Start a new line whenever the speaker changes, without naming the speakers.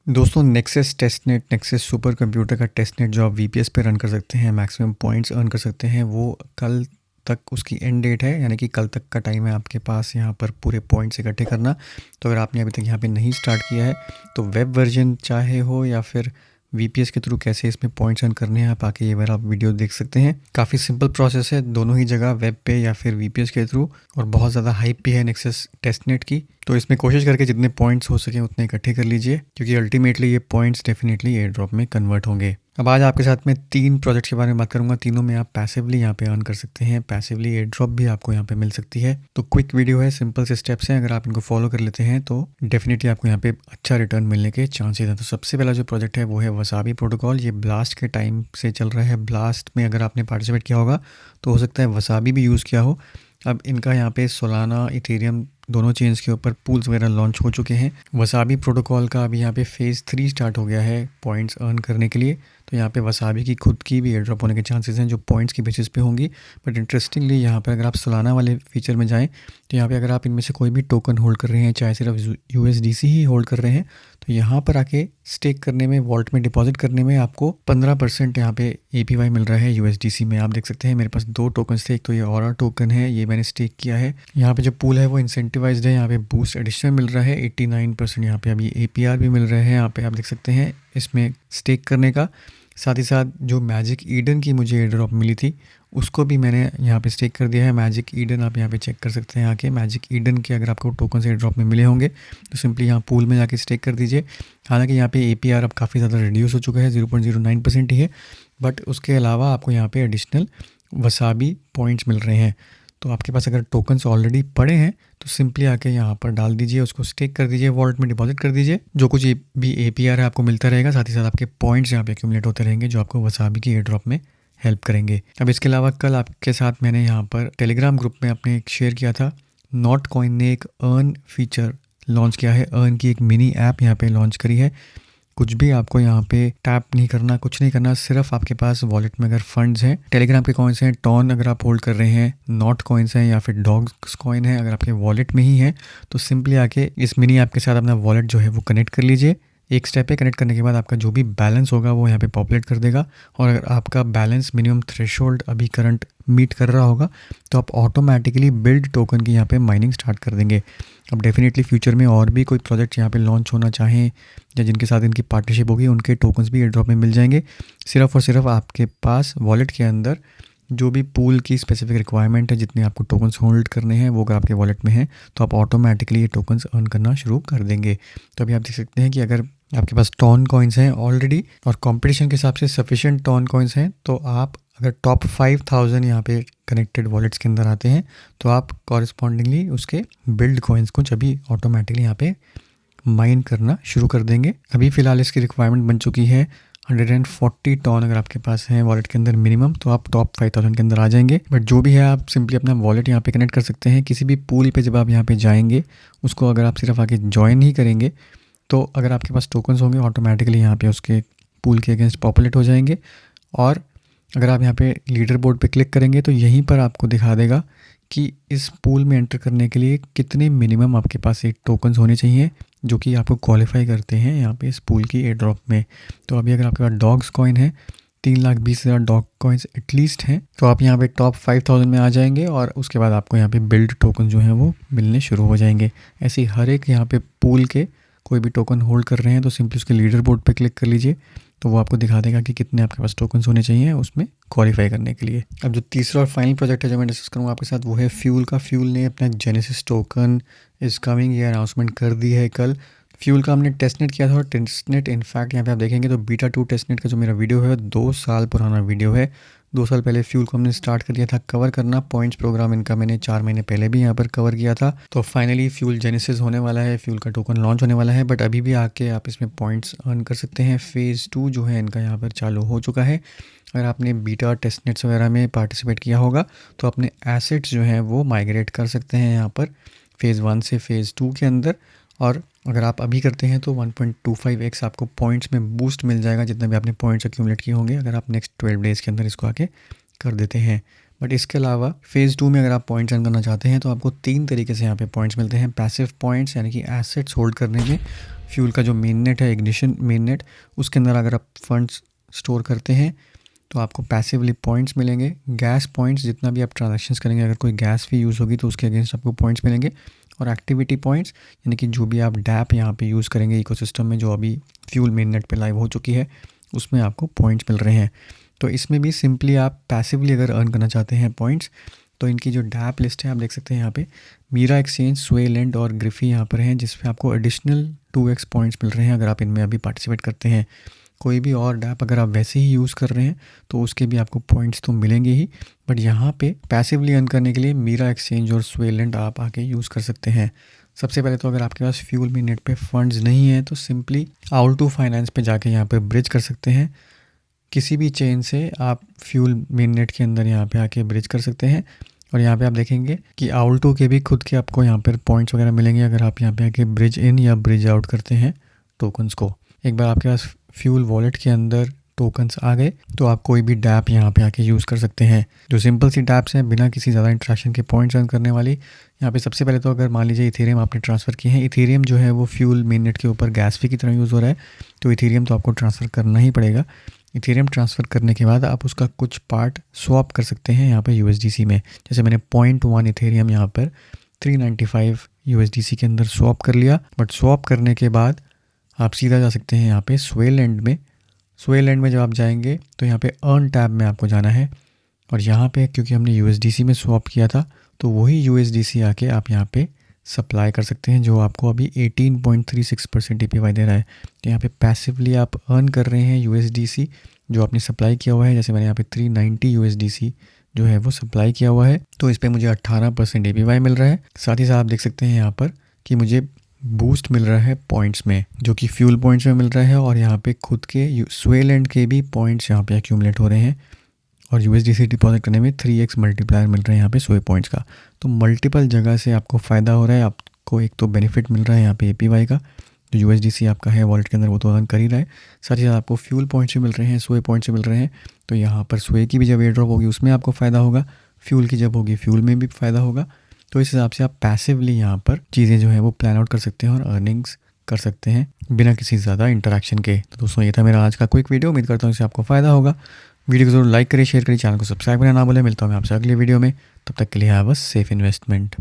दोस्तों nexus testnet, nexus super computer का testnet जो आप वीपीएस पे रन कर सकते हैं, मैक्सिमम पॉइंट्स अर्न कर सकते हैं, वो कल तक उसकी एंड डेट है, यानी कि कल तक का टाइम है आपके पास यहाँ पर पूरे पॉइंट्स इकट्ठे करना। तो अगर आपने अभी तक यहाँ पे नहीं स्टार्ट किया है तो वेब वर्जन चाहे हो या फिर वीपीएस के थ्रू कैसे इसमें पॉइंट्स अर्न करने हैं, आप आके ये बार आप वीडियो देख सकते हैं। काफ़ी सिंपल प्रोसेस है, दोनों ही जगह वेब पे या फिर वीपीएस के थ्रू, और बहुत ज़्यादा हाइप भी है नेक्सस टेस्टनेट की। तो इसमें कोशिश करके जितने पॉइंट्स हो सके उतने इकट्ठे कर लीजिए, क्योंकि अल्टीमेटली ये पॉइंट्स डेफिनेटली एयर ड्रॉप में कन्वर्ट होंगे। अब आज आपके साथ में 3 प्रोजेक्ट के बारे में बात करूंगा, तीनों में आप पैसिवली यहाँ पे अर्न कर सकते हैं, पैसिवली एयर ड्रॉप भी आपको यहाँ पे मिल सकती है। तो क्विक वीडियो है, सिंपल से स्टेप्स हैं, अगर आप इनको फॉलो कर लेते हैं तो डेफिनेटली आपको यहाँ पे अच्छा रिटर्न मिलने के चांसेस हैं। तो सबसे पहला जो प्रोजेक्ट है वो है वसाबी प्रोटोकॉल। ये ब्लास्ट के टाइम से चल रहा है, ब्लास्ट में अगर आपने पार्टिसिपेट किया होगा तो हो सकता है वसाबी भी यूज़ किया हो। अब इनका यहाँ पे सोलाना, इथेरियम दोनों चेन्स के ऊपर पूल्स वगैरह लॉन्च हो चुके हैं। वसाबी प्रोटोकॉल का अभी यहाँ पे फेज़ 3 स्टार्ट हो गया है पॉइंट्स अर्न करने के लिए। तो यहाँ पे वसाबी की खुद की भी एयर ड्रॉप होने के चांसेस हैं जो पॉइंट्स की बेसिस पे होंगी। बट इंटरेस्टिंगली यहाँ पर अगर आप सोलाना वाले फीचर में जाएँ तो यहाँ पे अगर आप इनमें से कोई भी टोकन होल्ड कर रहे हैं, चाहे सिर्फ यूएसडीसी ही होल्ड कर रहे हैं, तो यहाँ पर आके स्टेक करने में, वॉल्ट में डिपॉजिट करने में आपको 15% यहाँ पे एपीवाई मिल रहा है यूएसडीसी में। आप देख सकते हैं मेरे पास 2 टोकन थे, एक तो ये ऑरा टोकन है, ये मैंने स्टेक किया है। यहाँ पे जो पूल है वो इंसेंटिवाइज्ड है, यहाँ पे बूस्ट एडिशनल मिल रहा है 89%, यहाँ पे अभी एपीआर भी मिल रहे हैं, यहाँ पे आप देख सकते हैं इसमें स्टेक करने का। साथ ही साथ जो मैजिक ईडन की मुझे एयर ड्रॉप मिली थी उसको भी मैंने यहाँ पे स्टेक कर दिया है। मैजिक ईडन आप यहाँ पे चेक कर सकते हैं आके, मैजिक ईडन के अगर आपको टोकन एयर ड्रॉप में मिले होंगे तो सिंपली यहाँ पूल में जाके स्टेक कर दीजिए। हालांकि यहाँ पे एपीआर अब काफ़ी ज़्यादा रिड्यूस हो चुका है, 0.09% ही है, बट उसके अलावा आपको यहाँ पे एडिशनल वसाबी पॉइंट्स मिल रहे हैं। तो आपके पास अगर टोकन्स ऑलरेडी पड़े हैं तो सिंपली आके यहाँ पर डाल दीजिए, उसको स्टेक कर दीजिए, वॉलेट में डिपॉजिट कर दीजिए। जो कुछ भी एपीआर है आपको मिलता रहेगा, साथ ही साथ आपके पॉइंट्स यहाँ पे एक्यूमुलेट होते रहेंगे जो आपको वसाबी की एयर ड्रॉप में हेल्प करेंगे। अब इसके अलावा कल आपके साथ मैंने यहाँ पर टेलीग्राम ग्रुप में अपने एक शेयर किया था, नॉट कॉइन ने एक अर्न फीचर लॉन्च किया है, अर्न की एक मिनी ऐप यहाँ पे लॉन्च करी है। कुछ भी आपको यहाँ पे टैप नहीं करना, कुछ नहीं करना, सिर्फ आपके पास वॉलेट में अगर फंड्स हैं, टेलीग्राम के कॉइन्स हैं, टॉन अगर आप होल्ड कर रहे हैं, नॉट कॉइन्स हैं या फिर डॉग्स कॉइन है, अगर आपके वॉलेट में ही है तो सिंपली आके इस मिनी ऐप के साथ अपना वॉलेट जो है वो कनेक्ट कर लीजिए। एक स्टेप पे कनेक्ट करने के बाद आपका जो भी बैलेंस होगा वो यहाँ पे पॉपुलेट कर देगा, और अगर आपका बैलेंस मिनिमम थ्रेशोल्ड अभी करंट मीट कर रहा होगा तो आप ऑटोमेटिकली बिल्ड टोकन की यहाँ पे माइनिंग स्टार्ट कर देंगे। अब डेफिनेटली फ्यूचर में और भी कोई प्रोजेक्ट यहाँ पे लॉन्च होना चाहें या जिनके साथ इनकी पार्टनरशिप होगी, उनके टोकन्स भी एयर ड्रॉप में मिल जाएंगे। सिर्फ और सिर्फ आपके पास वॉलेट के अंदर जो भी पूल की स्पेसिफिक रिक्वायरमेंट है, जितने आपको टोकन्स होल्ड करने हैं, वो अगर आपके वॉलेट में है तो आप ऑटोमेटिकली ये टोकन्स अर्न करना शुरू कर देंगे। तो अभी आप देख सकते हैं कि अगर आपके पास टॉन कॉइन्स हैं ऑलरेडी और कंपटीशन के हिसाब से सफिशिएंट टॉन कॉइन्स हैं, तो आप अगर टॉप 5000 यहाँ पे कनेक्टेड वॉलेट्स के अंदर आते हैं तो आप कॉरिस्पॉन्डिंगली उसके बिल्ड कॉइन्स को जब भी ऑटोमेटिकली यहाँ पे माइन करना शुरू कर देंगे। अभी फ़िलहाल इसकी रिक्वायरमेंट बन चुकी है 140 टॉन अगर आपके पास है वॉलेट के अंदर मिनिमम, तो आप टॉप 5000 के अंदर आ जाएंगे। बट जो भी है आप सिंपली अपना वॉलेट यहाँ पे कनेक्ट कर सकते हैं। किसी भी पूल पे जब आप यहाँ पे जाएंगे, उसको अगर आप सिर्फ आके ज्वाइन ही करेंगे तो अगर आपके पास टोकन्स होंगे ऑटोमेटिकली यहाँ पे उसके पूल के अगेंस्ट पॉपुलेट हो जाएंगे। और अगर आप यहाँ पे लीडर बोर्ड पे क्लिक करेंगे तो यहीं पर आपको दिखा देगा कि इस पूल में एंटर करने के लिए कितने मिनिमम आपके पास एक टोकन्स होने चाहिए जो कि आपको क्वालिफाई करते हैं यहाँ पे इस पूल की एयर ड्रॉप में। तो अभी अगर आपके पास डॉग्स कॉइन है, 3,20,000 डॉग कॉइन्स एटलीस्ट हैं, तो आप यहाँ पे टॉप 5000 में आ जाएंगे और उसके बाद आपको यहाँ पे बिल्ड टोकन जो हैं वो मिलने शुरू हो जाएंगे। ऐसे ही हर एक यहाँ पे पूल के कोई भी टोकन होल्ड कर रहे हैं तो सिंपली उसके लीडर बोर्ड पे क्लिक कर लीजिए, तो वो आपको दिखा देगा कि कितने आपके पास टोकन्स होने चाहिए उसमें क्वालिफाई करने के लिए। अब जो तीसरा और फाइनल प्रोजेक्ट है जो मैं डिस्कस करूँगा आपके साथ वो है फ्यूल का। फ्यूल ने अपना जेनेसिस टोकन इज़ कमिंग ये अनाउंसमेंट कर दी है कल। फ्यूल का हमने टेस्टनेट किया था, और टेस्टनेट इनफैक्ट यहाँ पे आप देखेंगे तो बीटा 2 टेस्टनेट का जो मेरा वीडियो है 2 साल पुराना वीडियो है। 2 साल पहले फ्यूल को हमने स्टार्ट कर दिया था कवर करना, पॉइंट्स प्रोग्राम इनका मैंने 4 महीने पहले भी यहाँ पर कवर किया था। तो फाइनली फ्यूल जेनेसिस होने वाला है, फ्यूल का टोकन लॉन्च होने वाला है, बट अभी भी आके आप इसमें पॉइंट्स अर्न कर सकते हैं। फेज़ 2 जो है इनका यहाँ पर चालू हो चुका है। अगर आपने बीटा टेस्टनेट्स वगैरह में पार्टिसिपेट किया होगा तो अपने एसेट्स जो हैं वो माइग्रेट कर सकते हैं यहाँ पर फेज़ 1 से फेज़ 2 के अंदर। और अगर आप अभी करते हैं तो 1.25x आपको पॉइंट्स में बूस्ट मिल जाएगा जितने भी आपने पॉइंट्स एक्यूमुलेट किए होंगे, अगर आप नेक्स्ट 12 डेज़ के अंदर इसको आके कर देते हैं। बट इसके अलावा फ़ेज़ 2 में अगर आप पॉइंट्स अर्न करना चाहते हैं तो आपको 3 तरीके से यहाँ पे पॉइंट्स मिलते हैं। पैसिव पॉइंट्स यानी कि एसेट्स होल्ड करने में, फ्यूल का जो मेन नेट है, इग्निशन मेन नेट, उसके अंदर अगर आप फंड्स स्टोर करते हैं तो आपको पैसिवली पॉइंट्स मिलेंगे। गैस पॉइंट्स, जितना भी आप ट्रांजैक्शंस करेंगे, अगर कोई गैस फी यूज़ होगी तो उसके अगेंस्ट आपको पॉइंट्स मिलेंगे। और एक्टिविटी पॉइंट्स यानी कि जो भी आप डैप यहाँ पे यूज़ करेंगे इकोसिस्टम में, जो अभी फ्यूल मेन नेट पे लाइव हो चुकी है, उसमें आपको पॉइंट्स मिल रहे हैं। तो इसमें भी सिंपली आप पैसिवली अगर अर्न करना चाहते हैं पॉइंट्स, तो इनकी जो डैप लिस्ट है आप देख सकते हैं यहाँ पे, मीरा एक्सचेंज, स्वेलैंड और ग्रिफी यहाँ पर हैं, जिसपे आपको एडिशनल 2x पॉइंट्स मिल रहे हैं अगर आप इनमें अभी पार्टिसिपेट करते हैं। कोई भी और डैप अगर आप वैसे ही यूज़ कर रहे हैं तो उसके भी आपको पॉइंट्स तो मिलेंगे ही, बट यहाँ पे पैसिवली अर्न करने के लिए मीरा एक्सचेंज और स्वेलैंड आप आके यूज़ कर सकते हैं। सबसे पहले तो अगर आपके पास फ्यूल मेन नेट पे फंड्स नहीं है तो सिंपली आउल2 फाइनेंस पे जाके यहाँ पे ब्रिज कर सकते हैं। किसी भी चेन से आप फ्यूल मेन नेट के अंदर यहाँ पे आके ब्रिज कर सकते हैं। और यहाँ पे आप देखेंगे कि आउल2 के भी खुद के आपको यहाँ पर पॉइंट्स वगैरह मिलेंगे अगर आप यहाँ पे आके ब्रिज इन या ब्रिज आउट करते हैं टोकन्स को। एक बार आपके पास फ्यूल वॉलेट के अंदर टोकन्स आ गए तो आप कोई भी डैप यहाँ पे आके यूज़ कर सकते हैं, जो सिंपल सी डैप्स हैं बिना किसी ज़्यादा इंट्रैक्शन के पॉइंट्स अर्न करने वाली। यहाँ पे सबसे पहले तो अगर मान लीजिए इथेरियम आपने ट्रांसफ़र किए हैं, इथेरियम जो है वो फ्यूल मेन नेट के ऊपर गैस फी की तरह यूज़ हो रहा है, तो इथेरियम तो आपको ट्रांसफ़र करना ही पड़ेगा। इथेरियम ट्रांसफ़र करने के बाद आप उसका कुछ पार्ट स्वैप कर सकते हैं यहाँ पे यूएसडीसी में। जैसे मैंने 0.1 इथेरियम यहाँ पर 395 यूएसडीसी के अंदर स्वैप कर लिया। बट स्वैप करने के बाद आप सीधा जा सकते हैं यहाँ पे स्वेलैंड में। स्वेलैंड में जब आप जाएंगे तो यहाँ पे अर्न टैब में आपको जाना है, और यहाँ पे क्योंकि हमने यूएसडीसी में स्वैप किया था तो वही यूएसडीसी आके आप यहाँ पे सप्लाई कर सकते हैं, जो आपको अभी 18.36% APY दे रहा है। तो यहाँ पे पैसिवली आप अर्न कर रहे हैं यूएसडीसी जो आपने सप्लाई किया हुआ है। जैसे मैंने यहाँ पे 390 यूएसडीसी जो है वो सप्लाई किया हुआ है, तो इस पर मुझे 18% APY मिल रहा है। साथ ही साथ आप देख सकते हैं यहाँ पर कि मुझे बूस्ट मिल रहा है पॉइंट्स में, जो कि फ्यूल पॉइंट्स में मिल रहा है, और यहाँ पे खुद के स्वेलैंड के भी पॉइंट्स यहाँ पे एक्यूमुलेट हो रहे हैं, और यूएसडीसी डिपॉजिट करने में 3x मल्टीप्लायर मिल रहे हैं यहाँ पे स्वे पॉइंट्स का। तो मल्टीपल जगह से आपको फ़ायदा हो रहा है। आपको एक तो बेनिफिट मिल रहा है यहाँ पे APY का, जो यूएसडीसी आपका है वॉलेट के अंदर वो तो अर्न कर ही रहा है, साथ ही साथ आपको फ्यूल पॉइंट्स भी मिल रहे हैं, स्वे पॉइंट्स भी मिल रहे हैं। तो यहाँ पर स्वे की भी जब एयर ड्रॉप होगी उसमें आपको फ़ायदा होगा, फ्यूल की जब होगी फ्यूल में भी फ़ायदा होगा। तो इस हिसाब से आप पैसिवली यहाँ पर चीज़ें जो है वो प्लान आउट कर सकते हैं और अर्निंग्स कर सकते हैं बिना किसी ज़्यादा इंटरेक्शन के। तो दोस्तों ये था मेरा आज का क्विक वीडियो, उम्मीद करता हूँ इससे आपको फ़ायदा होगा। वीडियो को जरूर लाइक करिए, शेयर करिए, चैनल को सब्सक्राइब करना ना भूलें। मिलता हूँ मैं आपसे अगले वीडियो में, तब तक के लिए हैव अ सेफ इन्वेस्टमेंट।